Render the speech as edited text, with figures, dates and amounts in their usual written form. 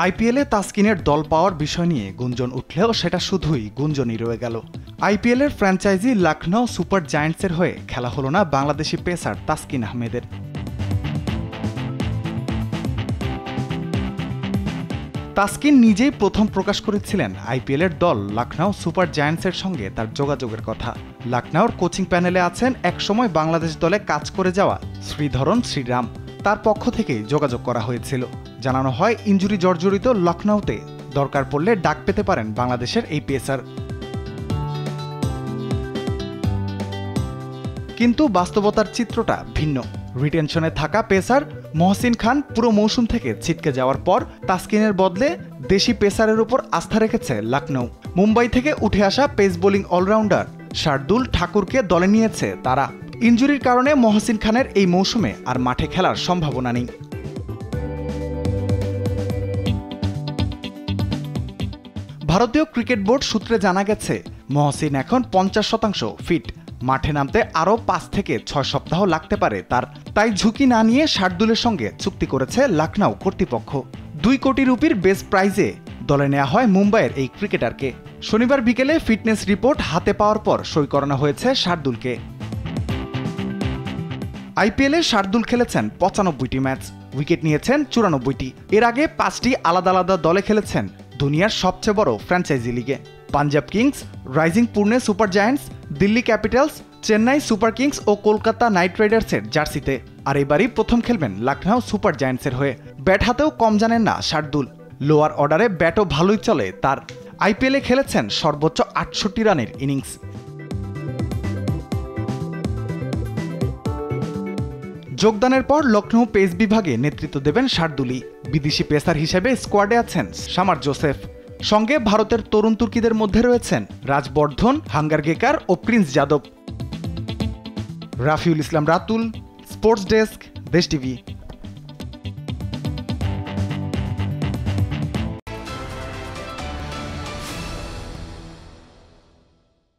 আইপিএলে তাসকিনের দল পাওয়ার বিষয় নিয়ে গুঞ্জন উঠলেও সেটা শুধুই গুঞ্জনই রয়ে গেল। আইপিএলের ফ্র্যাঞ্চাইজি লখনউ সুপার জায়ান্টসের হয়ে খেলা হলো না বাংলাদেশি পেসার তাসকিন আহমেদের। তাসকিন নিজেই প্রথম প্রকাশ করেছিলেন আইপিএলের দল লখনউ সুপার জায়ান্টসের সঙ্গে তার যোগাযোগের কথা। লখনউর কোচিং প্যানেলে আছেন একসময় বাংলাদেশ দলে কাজ করে যাওয়া শ্রীধরন শ্রীরাম। তার পক্ষ থেকেই যোগাযোগ করা হয়েছিল। জানানো হয় ইনজুরি জর্জরিত লখনউতে দরকার পড়লে ডাক পেতে পারেন বাংলাদেশের এই পেসার। কিন্তু বাস্তবতার চিত্রটা ভিন্ন। রিটেনশনে থাকা পেসার মহসিন খান পুরো মৌসুম থেকে ছিটকে যাওয়ার পর তাসকিনের বদলে দেশি পেসারের উপর আস্থা রেখেছে লখনউ। মুম্বাই থেকে উঠে আসা পেস বোলিং অলরাউন্ডার শার্দুল ঠাকুরকে দলে নিয়েছে তারা। ইনজুরির কারণে মহসিন খানের এই মৌসুমে আর মাঠে খেলার সম্ভাবনা নেই। ভারতীয় ক্রিকেট বোর্ড সূত্রে জানা গেছে মহসিন এখন 50% ফিট। মাঠে নামতে আরও 5 থেকে 6 সপ্তাহ লাগতে পারে তার। তাই ঝুঁকি না নিয়ে শার্দুলের সঙ্গে চুক্তি করেছে লখনউ কর্তৃপক্ষ। 2 কোটি রুপির বেস প্রাইজে দলে নেওয়া হয় মুম্বাইয়ের এই ক্রিকেটারকে। শনিবার বিকেলে ফিটনেস রিপোর্ট হাতে পাওয়ার পর সই করানো হয়েছে শার্দুলকে। আইপিএলে শার্দুল খেলেছেন 95টি ম্যাচ, উইকেট নিয়েছেন 94টি। এর আগে 5টি আলাদা আলাদা দলে খেলেছেন দুনিয়ার সবচেয়ে বড় ফ্র্যাঞ্চাইজি লিগে। Punjab Kings, Rising Pune Super Giants, Delhi Capitals, Chennai Super Kings ও কলকাতা নাইট রাইডার্সের জার্সিতে। আর এবারই প্রথম খেলবেন লখনউ সুপার জায়ান্টসের হয়ে। ব্যাট হাতেও কম জানেন না শার্দুল। লোয়ার অর্ডারে ব্যাটও ভালোই চলে তার। আইপিএলে খেলেছেন সর্বোচ্চ 68 রানের ইনিংস। যোগদানের পর লখনউ পেস বিভাগে নেতৃত্ব দেবেন শার্দুলই। বিদেশি পেসার হিসেবে স্কোয়াডে আছেন শামার জোসেফ। সঙ্গে ভারতের তরুণ তুর্কিদের মধ্যে রয়েছেন রাজবর্ধন, হাঙ্গারগেকার ও প্রিন্স যাদব। রাফিউল ইসলাম রাতুল, স্পোর্টস ডেস্ক, দেশ টিভি।